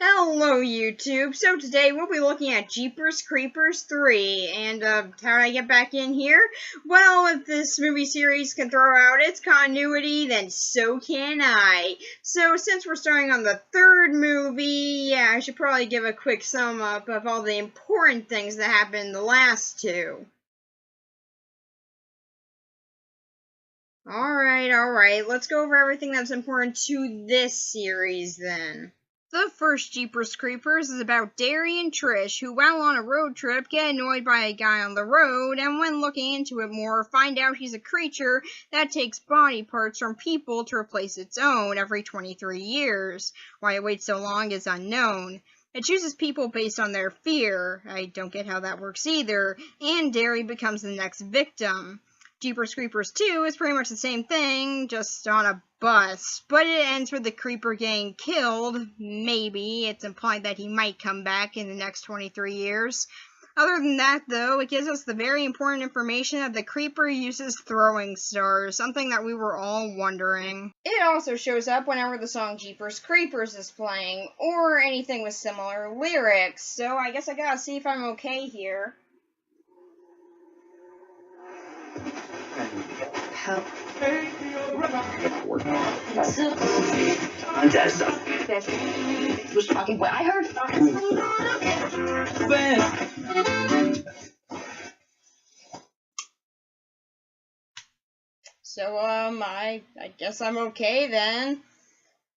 Hello YouTube! So today we'll be looking at Jeepers Creepers 3, and how do I get back in here? Well, if this movie series can throw out its continuity, then so can I. So since we're starting on the third movie, yeah, I should probably give a quick sum up of all the important things that happened in the last two. Alright, let's go over everything that's important to this series then. The first Jeepers Creepers is about Derry and Trish, who while on a road trip get annoyed by a guy on the road, and when looking into it more, find out he's a creature that takes body parts from people to replace its own every 23 years. Why it waits so long is unknown. It chooses people based on their fear. I don't get how that works either, and Derry becomes the next victim. Jeepers Creepers 2 is pretty much the same thing, just on a bus, but it ends with the creeper getting killed. Maybe. It's implied that he might come back in the next 23 years. Other than that, though, it gives us the very important information that the creeper uses throwing stars, something that we were all wondering. It also shows up whenever the song Jeepers Creepers is playing, or anything with similar lyrics, so I guess I gotta see if I'm okay here. Help. Was talking what I heard. So, I guess I'm okay then.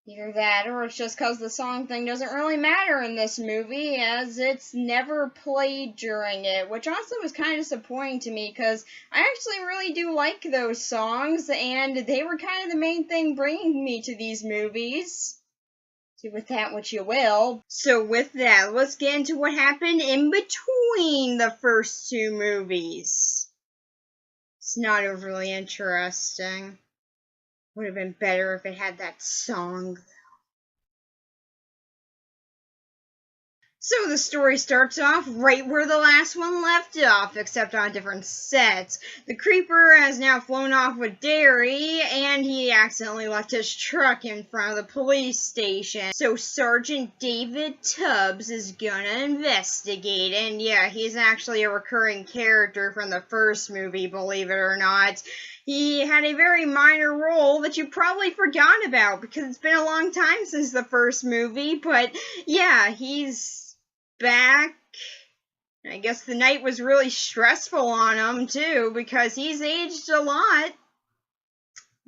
Either that, or it's just because the song thing doesn't really matter in this movie, as it's never played during it, which also was kind of disappointing to me, because I actually really do like those songs, and they were kind of the main thing bringing me to these movies. Do with that what you will. So with that, let's get into what happened in between the first two movies. It's not overly interesting. Would have been better if it had that song, though. So the story starts off right where the last one left off, except on a different set. The creeper has now flown off with Derry, and he accidentally left his truck in front of the police station. So Sergeant David Tubbs is gonna investigate, and yeah, he's actually a recurring character from the first movie, believe it or not. He had a very minor role that you probably forgot about, because it's been a long time since the first movie, but yeah, he's back. I guess the night was really stressful on him, too, because he's aged a lot.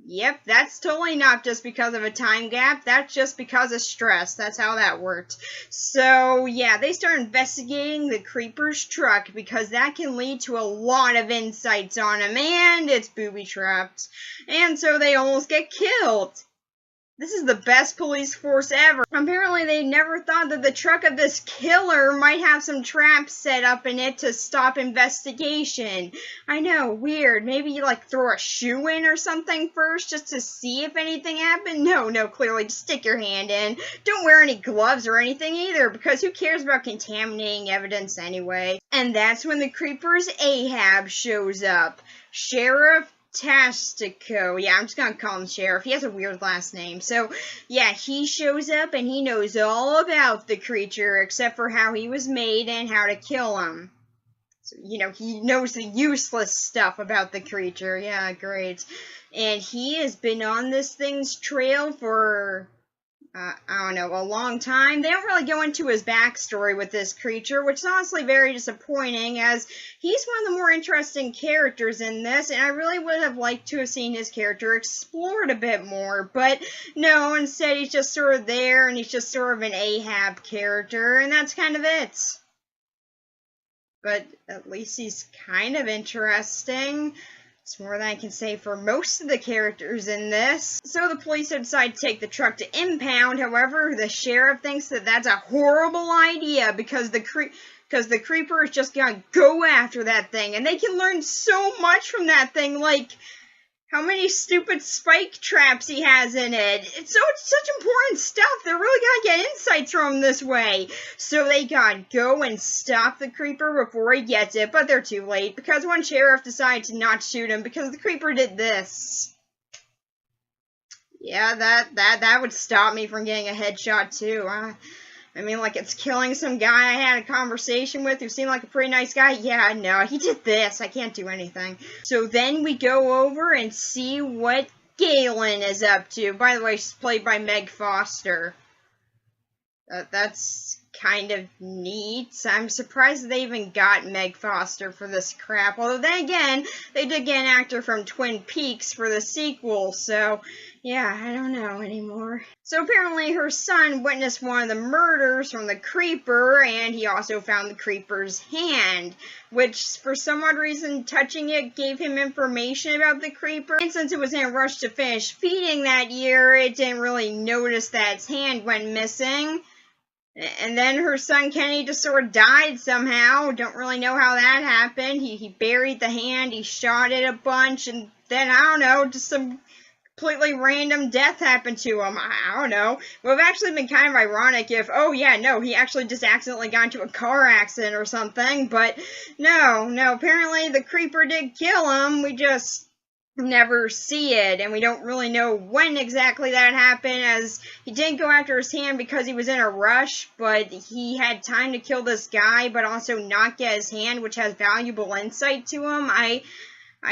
Yep, that's totally not just because of a time gap, that's just because of stress. That's how that worked. So, yeah, they start investigating the creeper's truck, because that can lead to a lot of insights on him, and it's booby-trapped. And so they almost get killed. This is the best police force ever. Apparently they never thought that the truck of this killer might have some traps set up in it to stop investigation. I know, weird. Maybe you throw a shoe in or something first just to see if anything happened? No, clearly just stick your hand in. Don't wear any gloves or anything either, because who cares about contaminating evidence anyway? And that's when the creeper's Ahab shows up. Sheriff Tastico. Yeah, I'm just gonna call him Sheriff. He has a weird last name. So, yeah, he shows up and he knows all about the creature, except for how he was made and how to kill him. So, he knows the useless stuff about the creature. Yeah, great. And he has been on this thing's trail for I don't know, a long time. They don't really go into his backstory with this creature, which is honestly very disappointing, as he's one of the more interesting characters in this, and I really would have liked to have seen his character explored a bit more, but no, instead he's just sort of there, and he's just sort of an Ahab character, and that's kind of it. But at least he's kind of interesting. It's more than I can say for most of the characters in this. So the police decide to take the truck to impound. However, the sheriff thinks that that's a horrible idea, because the creeper is just gonna go after that thing, and they can learn so much from that thing, like how many stupid spike traps he has in it. It's such important stuff. They're really gonna get insights from him this way. So they gotta go and stop the creeper before he gets it, but they're too late, because one sheriff decided to not shoot him because the creeper did this. Yeah, that would stop me from getting a headshot too. I mean, like, it's killing some guy I had a conversation with who seemed like a pretty nice guy. Yeah, no, he did this. I can't do anything. So then we go over and see what Galen is up to. By the way, she's played by Meg Foster. That's kind of neat. I'm surprised they even got Meg Foster for this crap. Although then again, they did get an actor from Twin Peaks for the sequel, so yeah, I don't know anymore. So apparently her son witnessed one of the murders from the Creeper, and he also found the Creeper's hand, which for some odd reason touching it gave him information about the Creeper. And since it was in a rush to finish feeding that year, it didn't really notice that its hand went missing. And then her son Kenny just sort of died somehow. Don't really know how that happened. He buried the hand, he shot it a bunch, and then, I don't know, just some completely random death happened to him. I don't know. It would have actually been kind of ironic if, oh yeah, no, he actually just accidentally got into a car accident or something. But no, apparently the Creeper did kill him. We just never see it, and we don't really know when exactly that happened, as he didn't go after his hand because he was in a rush, but he had time to kill this guy but also not get his hand, which has valuable insight to him. I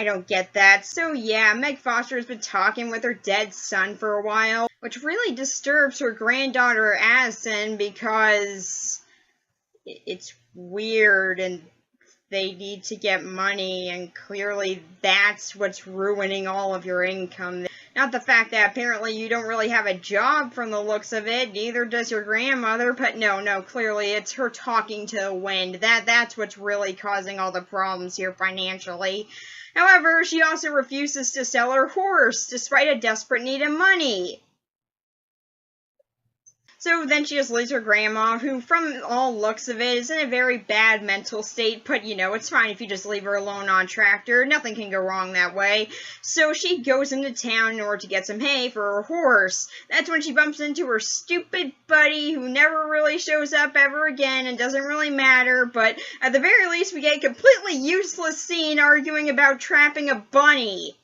don't get that. So yeah, Meg Foster has been talking with her dead son for a while, which really disturbs her granddaughter Addison because it's weird and they need to get money, and clearly that's what's ruining all of your income. Not the fact that apparently you don't really have a job from the looks of it, neither does your grandmother, but no, clearly it's her talking to the wind. That's what's really causing all the problems here financially. However, she also refuses to sell her horse, despite a desperate need of money. So then she just leaves her grandma, who from all looks of it is in a very bad mental state, but you know, it's fine if you just leave her alone on tractor. Nothing can go wrong that way. So she goes into town in order to get some hay for her horse. That's when she bumps into her stupid buddy, who never really shows up ever again and doesn't really matter, but at the very least we get a completely useless scene arguing about trapping a bunny.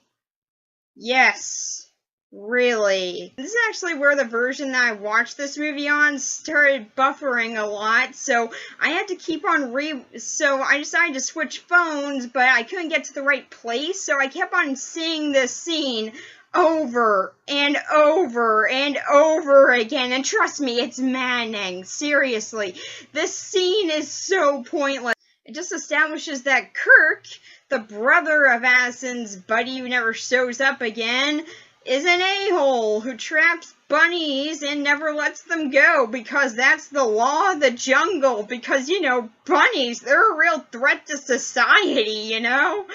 Yes. Really. This is actually where the version that I watched this movie on started buffering a lot, so I had to keep on so I decided to switch phones, but I couldn't get to the right place, so I kept on seeing this scene over and over and over again, and trust me, it's maddening. Seriously. This scene is so pointless. It just establishes that Kirk, the brother of Addison's buddy who never shows up again, is an a-hole who traps bunnies and never lets them go because that's the law of the jungle. Because, you know, bunnies, they're a real threat to society, you know?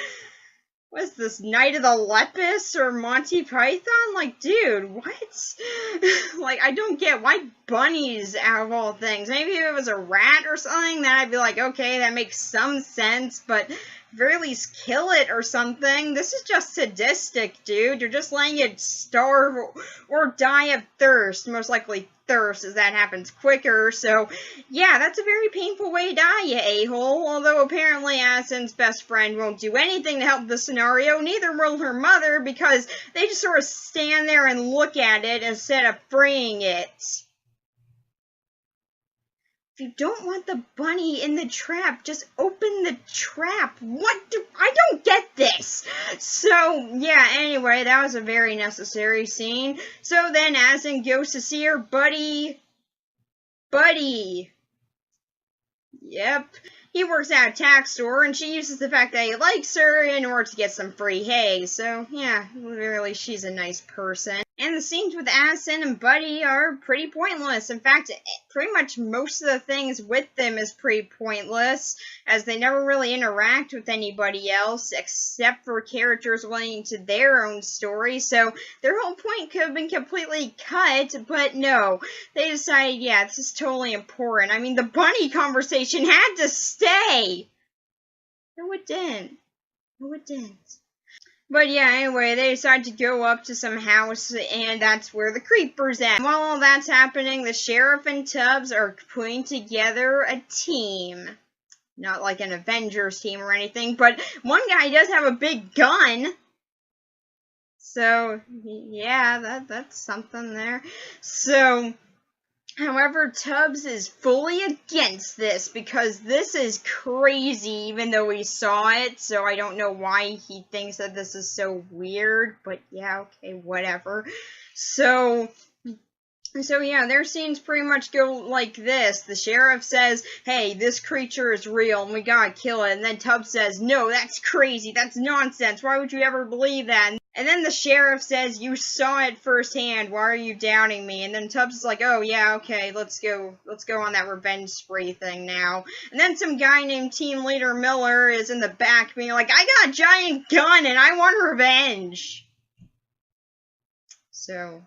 What's this, Night of the Lepus or Monty Python? Like, dude, what? Like, I don't get why bunnies out of all things. Maybe if it was a rat or something, then I'd be like, okay, that makes some sense, but at very least kill it or something. This is just sadistic, dude. You're just letting it starve or die of thirst. Most likely thirst, as that happens quicker. So, yeah, that's a very painful way to die, you a-hole. Although apparently Addison's best friend won't do anything to help the scenario. Neither will her mother, because they just sort of stand there and look at it instead of freeing it. If you don't want the bunny in the trap, just open the trap. I don't get this. So, yeah, anyway, that was a very necessary scene. So then Addison goes to see her buddy. Yep. He works at a tax store, and she uses the fact that he likes her in order to get some free hay. So, yeah, really, she's a nice person. And the scenes with Addison and Buddy are pretty pointless. In fact, pretty much most of the things with them is pretty pointless, as they never really interact with anybody else, except for characters relating to their own story. So, their whole point could have been completely cut, but no. They decided, yeah, this is totally important. I mean, the bunny conversation had to stay. No, it didn't. But yeah, anyway, they decide to go up to some house, and that's where the Creeper's at. While all that's happening, the sheriff and Tubbs are putting together a team. Not like an Avengers team or anything, but one guy does have a big gun. So, yeah, that's something there. So, However, Tubbs is fully against this because this is crazy, even though he saw it, so I don't know why he thinks that this is so weird, but yeah, okay, whatever. So yeah, their scenes pretty much go like this. The sheriff says, hey, this creature is real and we gotta kill it. And then Tubbs says, no, that's crazy. That's nonsense. Why would you ever believe that? And then the sheriff says, you saw it firsthand. Why are you doubting me? And then Tubbs is like, oh, yeah, okay, let's go on that revenge spree thing now. And then some guy named Team Leader Miller is in the back being like, I got a giant gun and I want revenge. So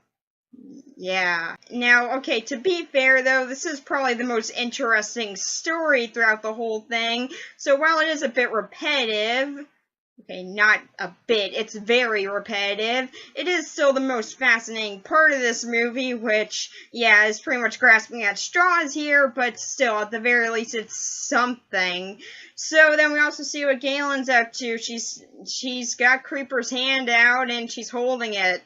yeah. Now, okay, to be fair, though, this is probably the most interesting story throughout the whole thing. So while it is a bit repetitive, okay, not a bit, it's very repetitive, it is still the most fascinating part of this movie, which, yeah, is pretty much grasping at straws here, but still, at the very least, it's something. So then we also see what Galen's up to. She's got Creeper's hand out, and she's holding it.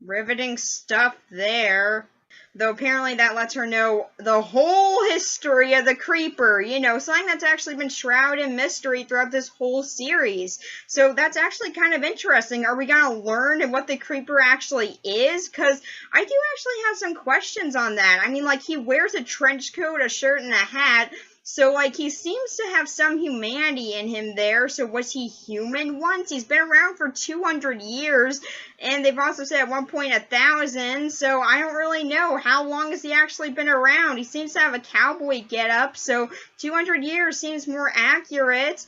Riveting stuff there. Though apparently that lets her know the whole history of the Creeper. You know, something that's actually been shrouded in mystery throughout this whole series. So that's actually kind of interesting. Are we going to learn what the Creeper actually is? Because I do actually have some questions on that. I mean, like, he wears a trench coat, a shirt, and a hat. So, like, he seems to have some humanity in him there. So, was he human once? He's been around for 200 years. And they've also said at one point 1,000. So, I don't really know. How long has he actually been around? He seems to have a cowboy getup. So, 200 years seems more accurate.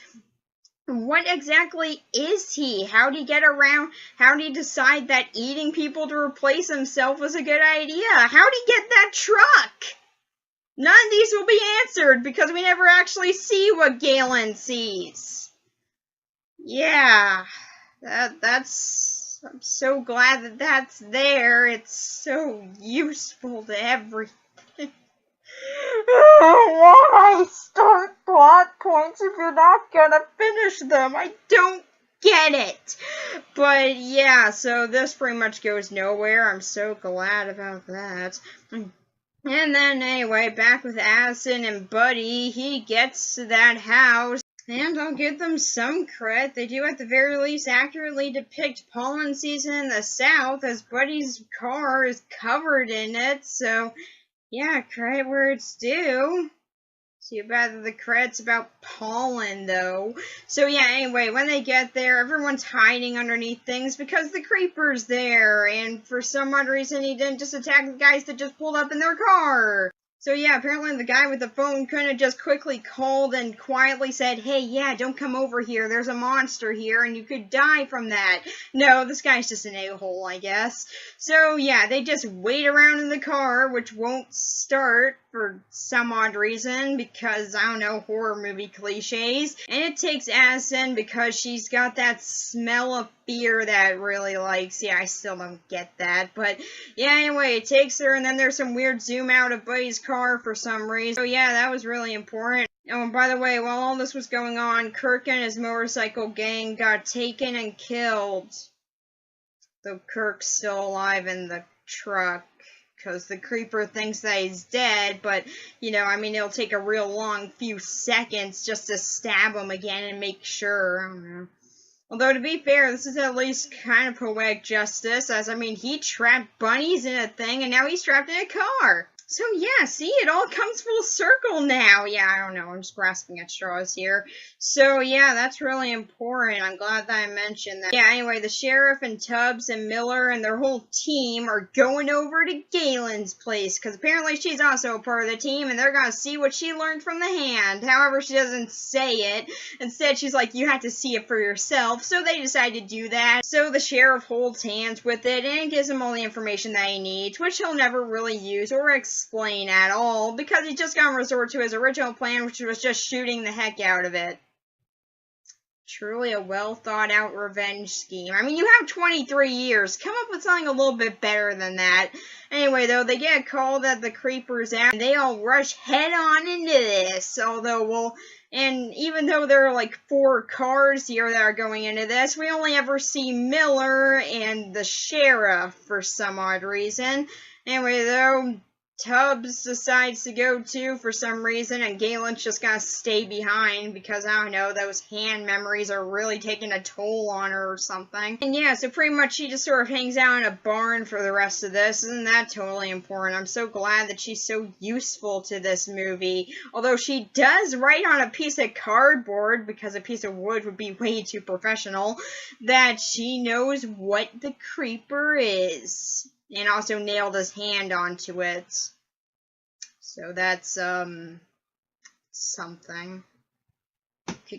What exactly is he? How did he get around? How did he decide that eating people to replace himself was a good idea? How did he get that truck? None of these will be answered because we never actually see what Galen sees. Yeah, that's... I'm so glad that that's there. It's so useful to everything. Why start plot points if you're not gonna finish them? I don't get it. But yeah, so this pretty much goes nowhere. I'm so glad about that. And then, anyway, back with Addison and Buddy, he gets to that house, and I'll give them some credit. They do, at the very least, accurately depict pollen season in the South, as Buddy's car is covered in it, so, yeah, credit where it's due. Too bad that the credit's about pollen, though. So, yeah, anyway, when they get there, everyone's hiding underneath things because the Creeper's there, and for some odd reason, he didn't just attack the guys that just pulled up in their car. So, yeah, apparently the guy with the phone couldn't have just quickly called and quietly said, hey, yeah, don't come over here, there's a monster here, and you could die from that. No, this guy's just an a-hole, I guess. So, yeah, they just wait around in the car, which won't start for some odd reason, because, I don't know, horror movie cliches. And it takes Addison because she's got that smell of fear that it really likes. Yeah, I still don't get that, but yeah, anyway, it takes her, and then there's some weird zoom out of Buddy's car for some reason. So yeah, that was really important. Oh, and by the way, while all this was going on, Kirk and his motorcycle gang got taken and killed. Though Kirk's still alive in the truck, because the Creeper thinks that he's dead, but, you know, I mean, it'll take a real long few seconds just to stab him again and make sure. I don't know. Although, to be fair, this is at least kind of poetic justice, as, I mean, he trapped bunnies in a thing, and now he's trapped in a car. So, yeah, see, it all comes full circle now. Yeah, I don't know, I'm just grasping at straws here. So, yeah, that's really important. I'm glad that I mentioned that. Yeah, anyway, the sheriff and Tubbs and Miller and their whole team are going over to Galen's place, because apparently she's also a part of the team, and they're going to see what she learned from the hand. However, she doesn't say it. Instead, she's like, you have to see it for yourself. So they decide to do that. So the sheriff holds hands with it, and it gives him all the information that he needs, which he'll never really use or explain at all, because he's just going to resort to his original plan, which was just shooting the heck out of it. Truly a well thought out revenge scheme. I mean, you have 23 years. Come up with something a little bit better than that. Anyway, though, they get a call that the Creeper's out, and they all rush head on into this. Although, well, and even though there are like 4 cars here that are going into this, we only ever see Miller and the sheriff for some odd reason. Anyway, though, Tubbs decides to go too for some reason, and Galen's just gonna stay behind because, I don't know, those hand memories are really taking a toll on her or something. And yeah, so pretty much she just sort of hangs out in a barn for the rest of this. Isn't that totally important? I'm so glad that she's so useful to this movie. Although she does write on a piece of cardboard, because a piece of wood would be way too professional, that she knows what the creeper is. And also nailed his hand onto it. So that's, something.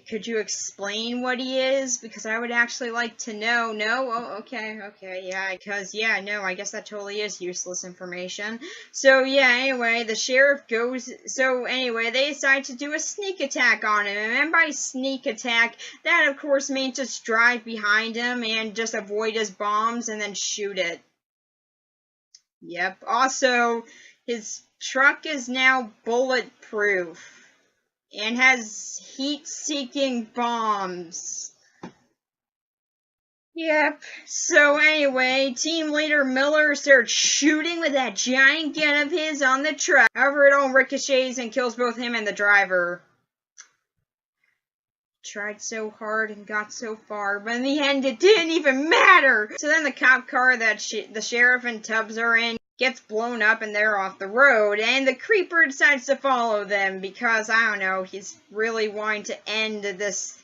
Could you explain what he is? Because I would actually like to know. No? Oh, okay, yeah, because, yeah, no, I guess that totally is useless information. So, yeah, anyway, the sheriff goes, so, anyway, they decide to do a sneak attack on him, and by sneak attack, that, of course, means just drive behind him and just avoid his bombs and then shoot it. Yep. Also, his truck is now bulletproof and has heat-seeking bombs. Yep. So anyway, team leader Miller starts shooting with that giant gun of his on the truck. However, it all ricochets and kills both him and the driver. Tried so hard and got so far, but in the end it didn't even matter! So then the cop car that the sheriff and Tubbs are in gets blown up and they're off the road, and the creeper decides to follow them because, I don't know, he's really wanting to end this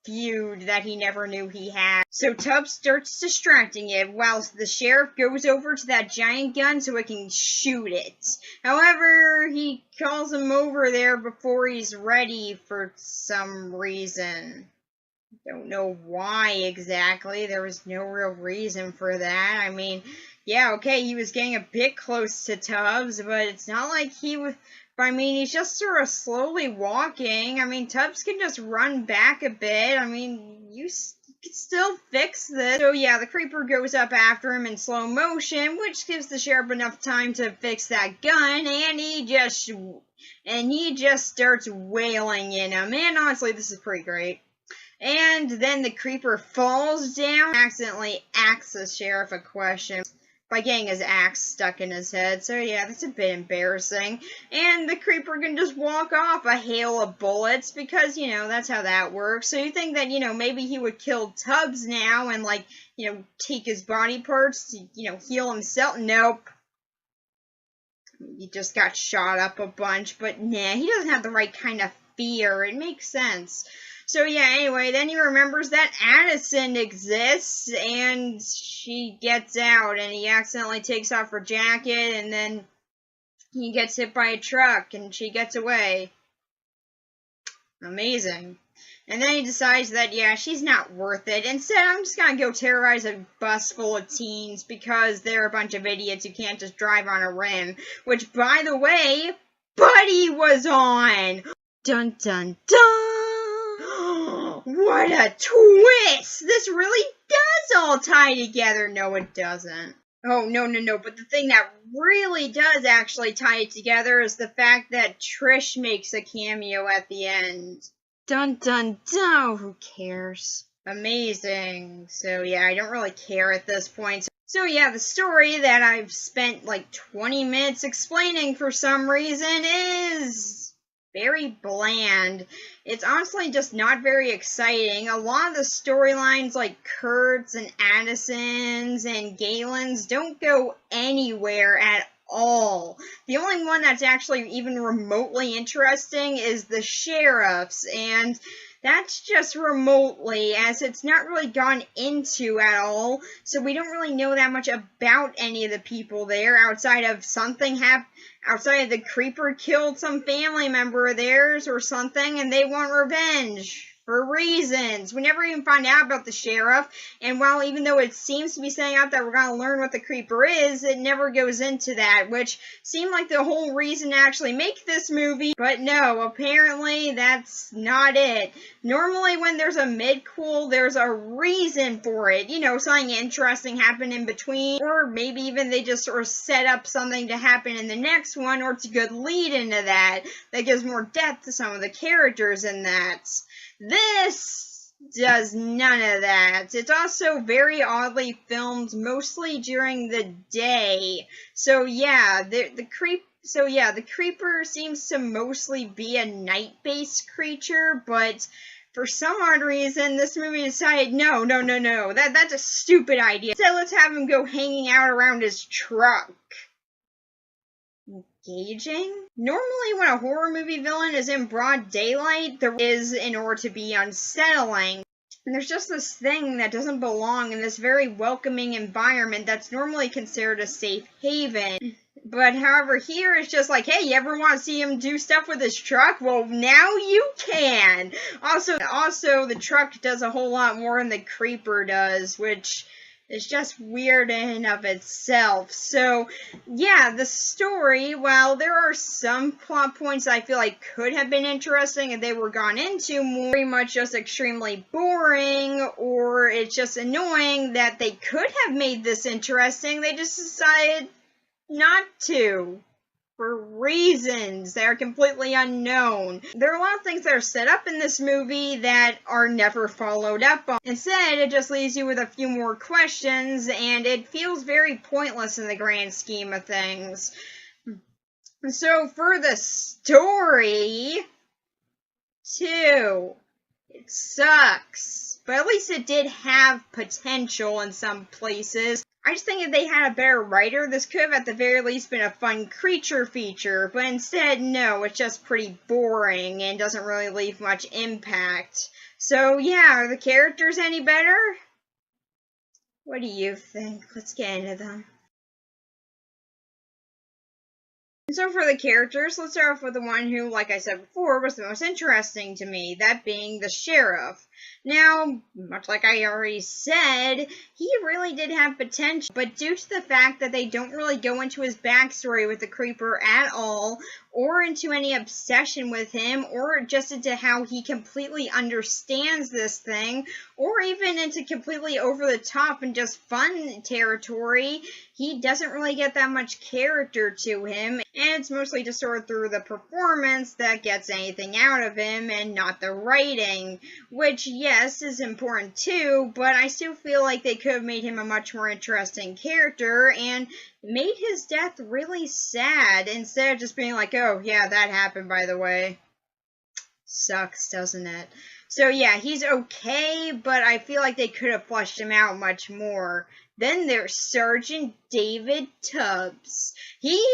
feud that he never knew he had. So Tubbs starts distracting it while the sheriff goes over to that giant gun so it can shoot it. However, he calls him over there before he's ready for some reason. Don't know why exactly. There was no real reason for that. I mean, yeah, okay, he was getting a bit close to Tubbs, but it's not like he was... I mean, he's just sort of slowly walking. I mean, Tubbs can just run back a bit. I mean, you can still fix this. So yeah, the creeper goes up after him in slow motion, which gives the sheriff enough time to fix that gun, and he just starts wailing in him. And honestly, this is pretty great. And then the creeper falls down, accidentally asks the sheriff a question by getting his axe stuck in his head. So yeah, that's a bit embarrassing. And the creeper can just walk off a hail of bullets because, you know, that's how that works. So you think that, you know, maybe he would kill Tubbs now and, like, you know, take his body parts to, you know, heal himself. Nope. He just got shot up a bunch, but nah, he doesn't have the right kind of fear. It makes sense. So yeah, anyway, then he remembers that Addison exists, and she gets out, and he accidentally takes off her jacket, and then he gets hit by a truck, and she gets away. Amazing. And then he decides that, yeah, she's not worth it. Instead, I'm just gonna go terrorize a bus full of teens, because they're a bunch of idiots who can't just drive on a rim. Which, by the way, Buddy was on! Dun dun dun! What a twist! This really does all tie together. No, it doesn't. Oh, no. But the thing that really does actually tie it together is the fact that Trish makes a cameo at the end. Dun dun dun! Who cares? Amazing. So yeah, I don't really care at this point. So yeah, the story that I've spent like 20 minutes explaining for some reason is very bland. It's honestly just not very exciting. A lot of the storylines like Kurt's and Addison's and Galen's don't go anywhere at all. The only one that's actually even remotely interesting is the sheriff's, and that's just remotely, as it's not really gone into at all, so we don't really know that much about any of the people there, outside of outside of the creeper killed some family member of theirs or something, and they want revenge. For reasons. We never even find out about the sheriff, and while even though it seems to be saying out that we're going to learn what the creeper is, it never goes into that, which seemed like the whole reason to actually make this movie, but no, apparently that's not it. Normally when there's a mid-cool, there's a reason for it, you know, something interesting happened in between, or maybe even they just sort of set up something to happen in the next one, or it's a good lead into that gives more depth to some of the characters in that. This does none of that. It's also very oddly filmed, mostly during the day. So yeah, the creeper seems to mostly be a night-based creature, but for some odd reason, this movie decided, no, that's a stupid idea. Instead, let's have him go hanging out around his truck. Engaging? Normally, when a horror movie villain is in broad daylight, there is in order to be unsettling. And there's just this thing that doesn't belong in this very welcoming environment that's normally considered a safe haven. But however, here it's just like, hey, you ever want to see him do stuff with his truck? Well, now you can! Also, the truck does a whole lot more than the creeper does, which is just weird in and of itself. So, yeah, the story, while there are some plot points I feel like could have been interesting if they were gone into, more very much just extremely boring, or it's just annoying that they could have made this interesting, they just decided not to. For reasons that are completely unknown. There are a lot of things that are set up in this movie that are never followed up on. Instead, it just leaves you with a few more questions, and it feels very pointless in the grand scheme of things. So, for the story, too, it sucks. But at least it did have potential in some places. I just think if they had a better writer, this could have at the very least been a fun creature feature, but instead, no, it's just pretty boring and doesn't really leave much impact. So yeah, are the characters any better? What do you think? Let's get into them. So for the characters, let's start off with the one who, like I said before, was the most interesting to me, that being the sheriff. Now, much like I already said, he really did have potential, but due to the fact that they don't really go into his backstory with the creeper at all, or into any obsession with him, or just into how he completely understands this thing, or even into completely over the top and just fun territory, he doesn't really get that much character to him, and it's mostly just sort of through the performance that gets anything out of him and not the writing, which, yes, is important too, but I still feel like they could have made him a much more interesting character and made his death really sad instead of just being like, oh, yeah, that happened, by the way. Sucks, doesn't it? So yeah, he's okay, but I feel like they could have fleshed him out much more. Then there's Sergeant David Tubbs. He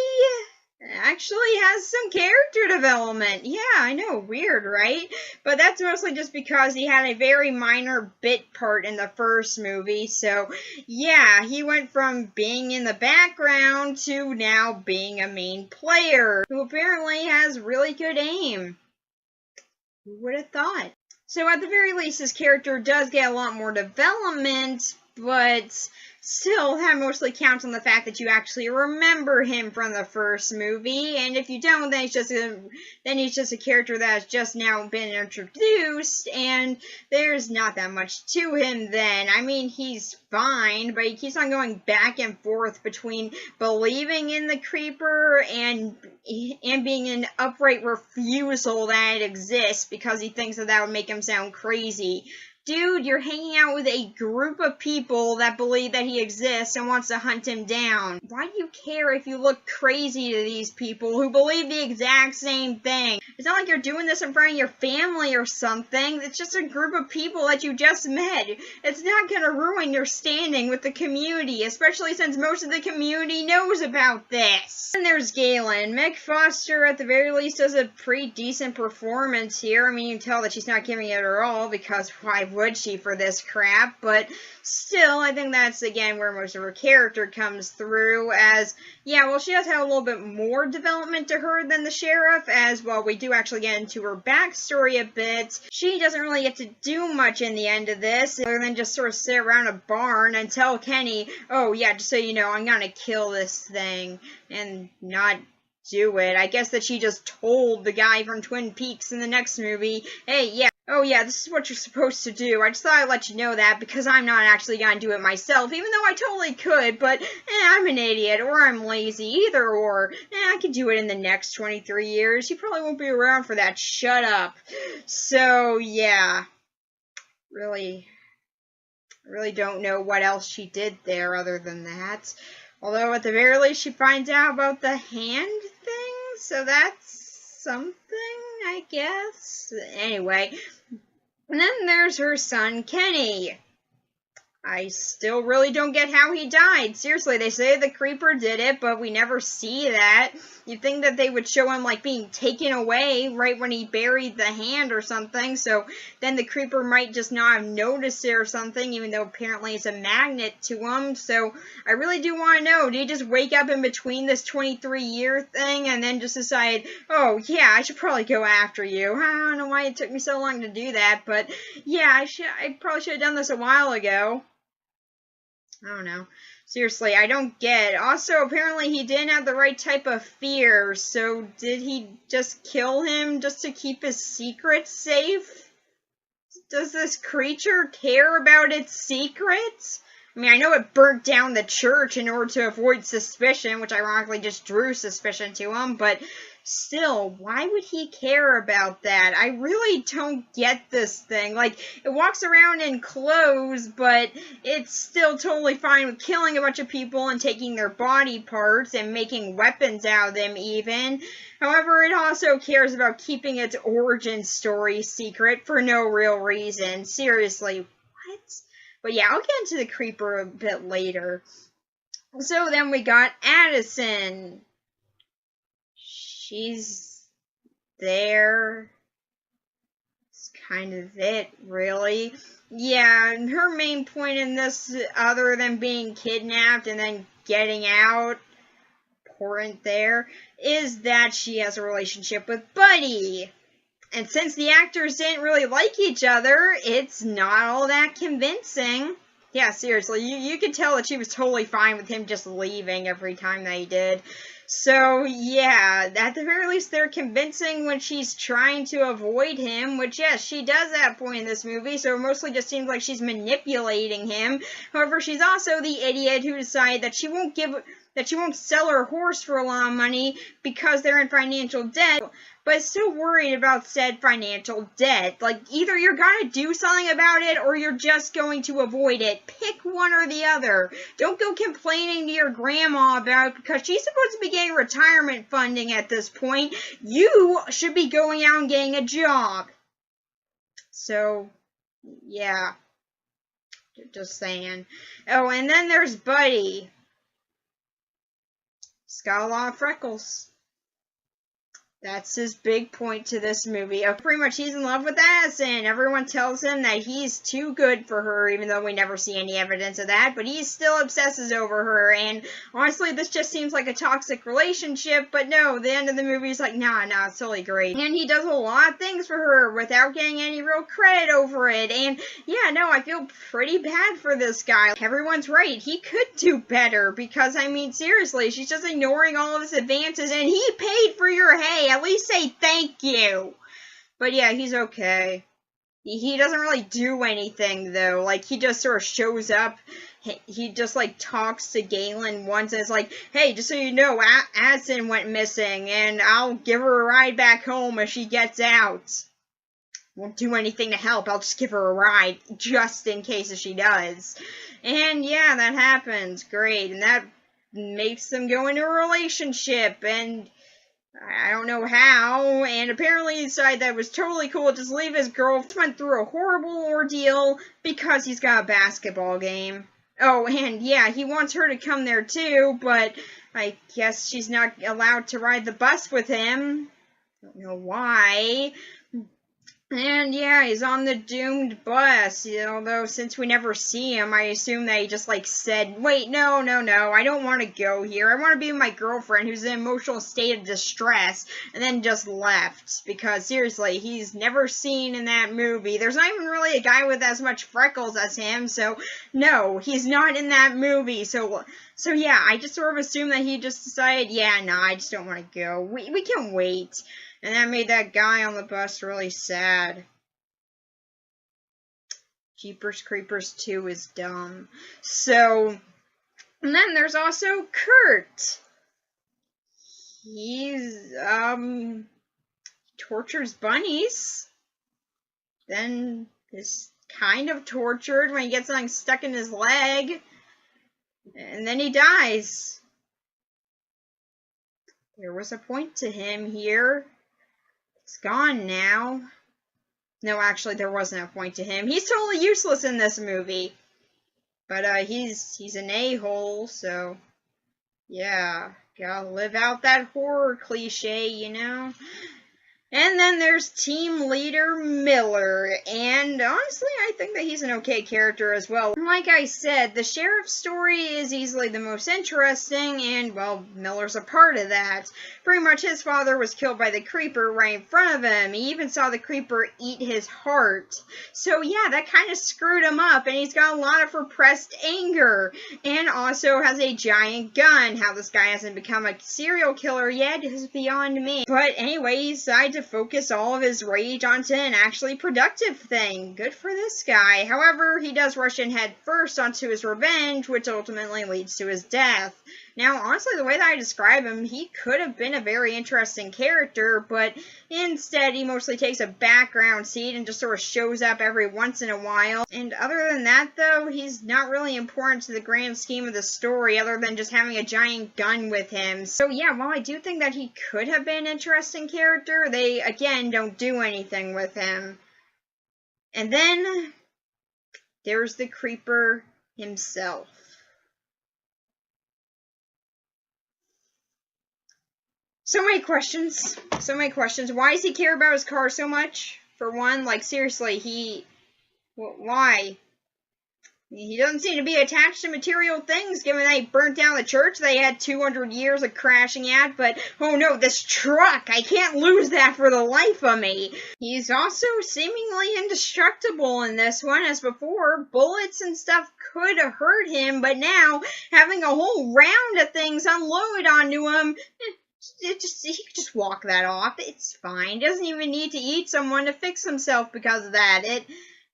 actually has some character development. Yeah, I know, weird, right? But that's mostly just because he had a very minor bit part in the first movie. So yeah, he went from being in the background to now being a main player, who apparently has really good aim. Who would have thought? So at the very least, his character does get a lot more development, but still, that mostly counts on the fact that you actually remember him from the first movie, and if you don't, then he's just a character that has just now been introduced, and there's not that much to him then. I mean, he's fine, but he keeps on going back and forth between believing in the creeper and being an upright refusal that it exists because he thinks that would make him sound crazy. Dude, you're hanging out with a group of people that believe that he exists and wants to hunt him down. Why do you care if you look crazy to these people who believe the exact same thing? It's not like you're doing this in front of your family or something. It's just a group of people that you just met. It's not going to ruin your standing with the community, especially since most of the community knows about this. And there's Galen. Meg Foster, at the very least, does a pretty decent performance here. I mean, you can tell that she's not giving it her all, because why would she for this crap? But still, I think that's, again, where most of her character comes through, as, yeah, well, she does have a little bit more development to her than the sheriff, as, well, we do actually get into her backstory a bit. She doesn't really get to do much in the end of this, other than just sort of sit around a barn and tell Kenny, oh, yeah, just so you know, I'm gonna kill this thing, and not do it. I guess that she just told the guy from Twin Peaks in the next movie, hey, yeah, oh yeah, this is what you're supposed to do. I just thought I'd let you know that because I'm not actually gonna do it myself, even though I totally could, but I'm an idiot, or I'm lazy, either or. I could do it in the next 23 years. You probably won't be around for that. Shut up. So, yeah. really don't know what else she did there other than that. Although at the very least she finds out about the hand thing, so that's something, I guess. Anyway, and then there's her son, Kenny. I still really don't get how he died. Seriously, they say the creeper did it, but we never see that. You'd think that they would show him, like, being taken away right when he buried the hand or something, so then the creeper might just not have noticed it or something, even though apparently it's a magnet to him. So I really do want to know, did he just wake up in between this 23-year thing and then just decide, oh, yeah, I should probably go after you? I don't know why it took me so long to do that, but yeah, I probably should have done this a while ago. I don't know. Seriously, I don't get it. Also, apparently he didn't have the right type of fear, so did he just kill him just to keep his secret safe? Does this creature care about its secrets? I mean, I know it burnt down the church in order to avoid suspicion, which ironically just drew suspicion to him, but still, why would he care about that? I really don't get this thing. Like, it walks around in clothes, but it's still totally fine with killing a bunch of people and taking their body parts and making weapons out of them even. However, it also cares about keeping its origin story secret for no real reason. Seriously, what? But yeah, I'll get into the creeper a bit later. So then we got Addison. She's there. It's kind of it, really. Yeah, and her main point in this, other than being kidnapped and then getting out, important there, is that she has a relationship with Buddy. And since the actors didn't really like each other, it's not all that convincing. Yeah, seriously, you could tell that she was totally fine with him just leaving every time that he did. So, yeah, at the very least, they're convincing when she's trying to avoid him, which, yes, she does at a point in this movie, so it mostly just seems like she's manipulating him. However, she's also the idiot who decided that she won't sell her horse for a lot of money because they're in financial debt, but is still worried about said financial debt. Like, either you're gonna do something about it or you're just going to avoid it. Pick one or the other. Don't go complaining to your grandma about it because she's supposed to be getting retirement funding at this point. You should be going out and getting a job. So, yeah. Just saying. Oh, and then there's Buddy. He's got a lot of freckles. That's his big point to this movie. Pretty much he's in love with Addison. Everyone tells him that he's too good for her, even though we never see any evidence of that. But he still obsesses over her. And honestly, this just seems like a toxic relationship. But no, the end of the movie is like, nah, it's totally great. And he does a lot of things for her without getting any real credit over it. And yeah, no, I feel pretty bad for this guy. Everyone's right. He could do better. Because, I mean, seriously, she's just ignoring all of his advances. And he paid for your hay. At least say thank you. But yeah, he's okay. He doesn't really do anything, though. Like, he just sort of shows up. He just, like, talks to Galen once and is like, hey, just so you know, Addison went missing, and I'll give her a ride back home if she gets out. Won't do anything to help. I'll just give her a ride, just in case if she does. And yeah, that happens. Great. And that makes them go into a relationship, and I don't know how, and apparently he decided that it was totally cool to just leave his girlfriend. Went through a horrible ordeal because he's got a basketball game. Oh, and yeah, he wants her to come there too, but I guess she's not allowed to ride the bus with him. Don't know why. And yeah, he's on the doomed bus, although since we never see him, I assume that he just, like, said, wait, no, I don't want to go here. I want to be with my girlfriend who's in an emotional state of distress, and then just left. Because, seriously, he's never seen in that movie. There's not even really a guy with as much freckles as him, so no, he's not in that movie. So yeah, I just sort of assume that he just decided, yeah, no, I just don't want to go. We can wait. And that made that guy on the bus really sad. Jeepers Creepers 2 is dumb. So, and then there's also Kurt. He's, tortures bunnies. Then his kind of tortured when he gets something stuck in his leg. And then he dies. There was a point to him here. It's gone now. No, actually, there wasn't a point to him. He's totally useless in this movie. But, he's an a-hole, so... yeah, gotta live out that horror cliche, you know? And then there's team leader Miller, and honestly, I think that he's an okay character as well. Like I said, the sheriff's story is easily the most interesting, and, well, Miller's a part of that. Pretty much his father was killed by the creeper right in front of him. He even saw the creeper eat his heart. So yeah, that kind of screwed him up, and he's got a lot of repressed anger, and also has a giant gun. How this guy hasn't become a serial killer yet is beyond me. But anyway, he decided to focus all of his rage onto an actually productive thing. Good for this guy. However, he does rush in head first onto his revenge, which ultimately leads to his death. Now, honestly, the way that I describe him, he could have been a very interesting character, but instead he mostly takes a background seat and just sort of shows up every once in a while. And other than that, though, he's not really important to the grand scheme of the story, other than just having a giant gun with him. So yeah, while I do think that he could have been an interesting character, they, again, don't do anything with him. And then there's the creeper himself. So many questions. So many questions. Why does he care about his car so much? For one, like, seriously, why? He doesn't seem to be attached to material things, given that he burnt down the church they had 200 years of crashing at, but, oh no, this truck! I can't lose that for the life of me! He's also seemingly indestructible in this one, as before, bullets and stuff could have hurt him, but now, having a whole round of things unloaded onto him, he could just walk that off. It's fine. He doesn't even need to eat someone to fix himself because of that. It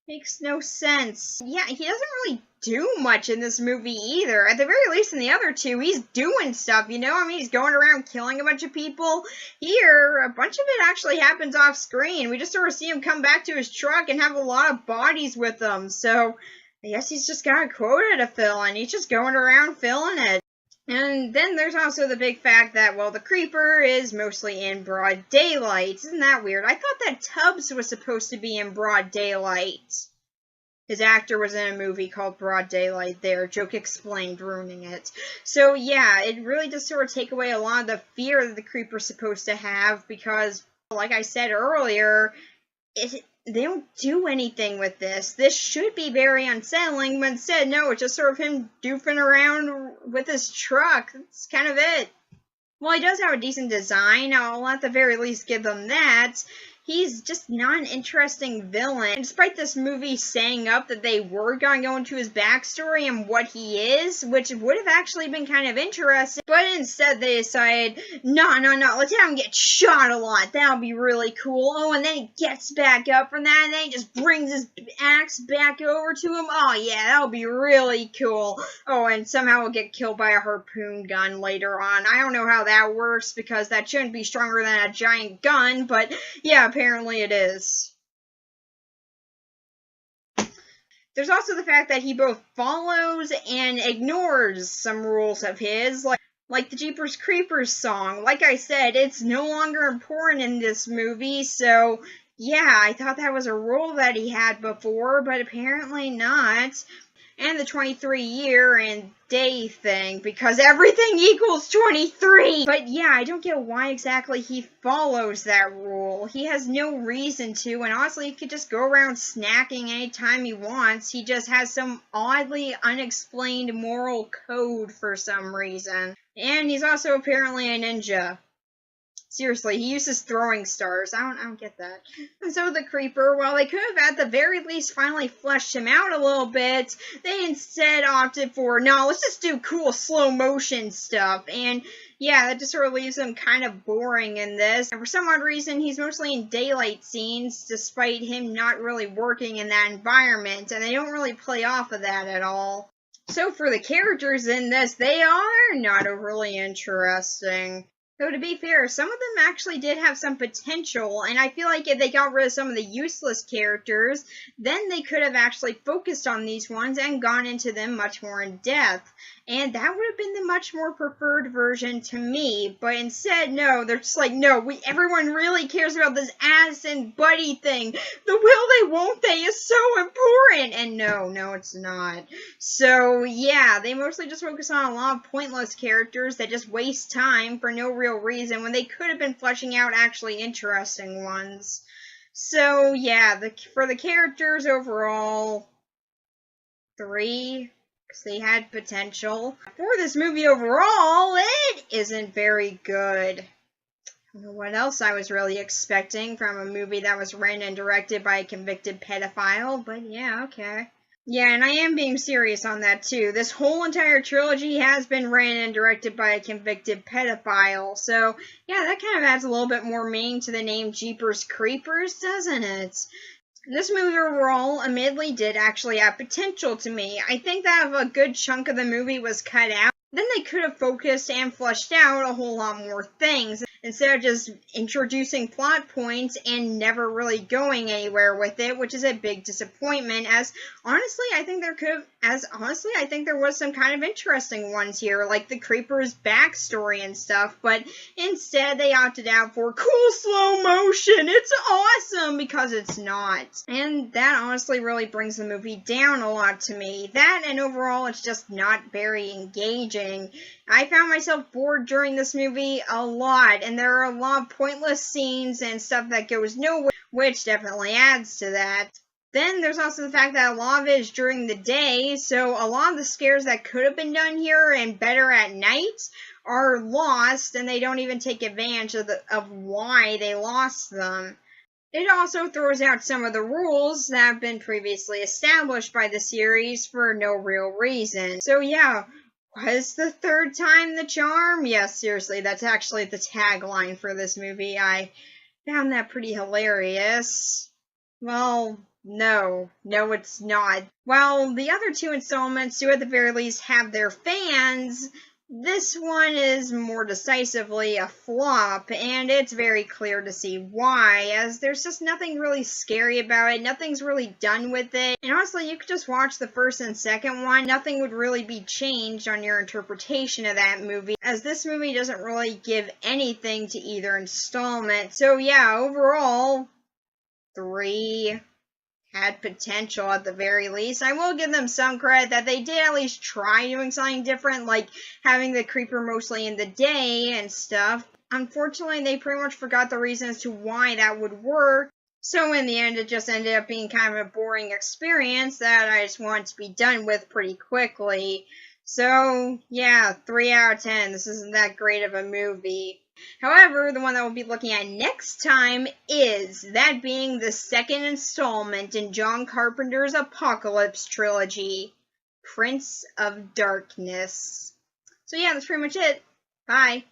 makes no sense. Yeah, he doesn't really do much in this movie either. At the very least in the other two, he's doing stuff, you know? I mean, he's going around killing a bunch of people. Here, a bunch of it actually happens off screen. We just sort of see him come back to his truck and have a lot of bodies with him. So, I guess he's just got a quota to fill, and he's just going around filling it. And then there's also the big fact that, well, the creeper is mostly in broad daylight. Isn't that weird? I thought that Tubbs was supposed to be in broad daylight. His actor was in a movie called Broad Daylight there. Joke explained, ruining it. So, yeah, it really does sort of take away a lot of the fear that the creeper's supposed to have because, like I said earlier, they don't do anything with this. This should be very unsettling, but instead, no, it's just sort of him doofing around with his truck. That's kind of it. Well, he does have a decent design. I'll at the very least give him that. He's just not an interesting villain. And despite this movie saying up that they were going to go into his backstory and what he is, which would have actually been kind of interesting, but instead they decided, no, let's have him get shot a lot. That'll be really cool. Oh, and then he gets back up from that, and then he just brings his axe back over to him. Oh, yeah, that'll be really cool. Oh, and somehow he'll get killed by a harpoon gun later on. I don't know how that works, because that shouldn't be stronger than a giant gun, but yeah, apparently it is. There's also the fact that he both follows and ignores some rules of his, like the Jeepers Creepers song. Like I said, it's no longer important in this movie, so yeah, I thought that was a rule that he had before, but apparently not. And the 23 year and day thing, because everything equals 23! But yeah, I don't get why exactly he follows that rule. He has no reason to, and honestly, he could just go around snacking anytime he wants. He just has some oddly unexplained moral code for some reason. And he's also apparently a ninja. Seriously, he uses throwing stars. I don't get that. And so the creeper, while they could have at the very least finally fleshed him out a little bit, they instead opted for, no, let's just do cool slow motion stuff. And yeah, that just sort of leaves him kind of boring in this. And for some odd reason, he's mostly in daylight scenes, despite him not really working in that environment. And they don't really play off of that at all. So for the characters in this, they are not overly interesting. Though to be fair, some of them actually did have some potential, and I feel like if they got rid of some of the useless characters, then they could have actually focused on these ones and gone into them much more in depth. And that would have been the much more preferred version to me. But instead, no, they're just like, no, everyone really cares about this Addison Buddy thing. The will they, won't they is so important. And no, it's not. So, yeah, they mostly just focus on a lot of pointless characters that just waste time for no real reason when they could have been fleshing out actually interesting ones. So, yeah, for the characters overall, 3, because they had potential. For this movie overall, it isn't very good. I don't know what else I was really expecting from a movie that was written and directed by a convicted pedophile, but yeah, okay. Yeah, and I am being serious on that too. This whole entire trilogy has been written and directed by a convicted pedophile, so yeah, that kind of adds a little bit more meaning to the name Jeepers Creepers, doesn't it? This movie overall, admittedly, did actually have potential to me. I think that if a good chunk of the movie was cut out, then they could have focused and fleshed out a whole lot more things, instead of just introducing plot points and never really going anywhere with it, which is a big disappointment, as honestly, I think there was some kind of interesting ones here, like the Creeper's backstory and stuff, but instead they opted out for cool slow motion. It's awesome, because it's not. And that honestly really brings the movie down a lot to me. That, and overall, it's just not very engaging. I found myself bored during this movie a lot, and there are a lot of pointless scenes and stuff that goes nowhere, which definitely adds to that. Then there's also the fact that a lot of it is during the day, so a lot of the scares that could have been done here and better at night are lost, and they don't even take advantage of why they lost them. It also throws out some of the rules that have been previously established by the series for no real reason. So yeah, was the third time the charm? Yes, seriously, that's actually the tagline for this movie. I found that pretty hilarious. Well, no, it's not. While the other two installments do at the very least have their fans, this one is more decisively a flop, and it's very clear to see why, as there's just nothing really scary about it, nothing's really done with it, and honestly, you could just watch the first and second one, nothing would really be changed on your interpretation of that movie, as this movie doesn't really give anything to either installment. So yeah, overall, 3 had potential at the very least. I will give them some credit that they did at least try doing something different, like having the Creeper mostly in the day and stuff. Unfortunately, they pretty much forgot the reason as to why that would work. So in the end, it just ended up being kind of a boring experience that I just wanted to be done with pretty quickly. So yeah, 3 out of 10. This isn't that great of a movie. However, the one that we'll be looking at next time is that being the second installment in John Carpenter's Apocalypse trilogy, Prince of Darkness. So yeah, that's pretty much it. Bye.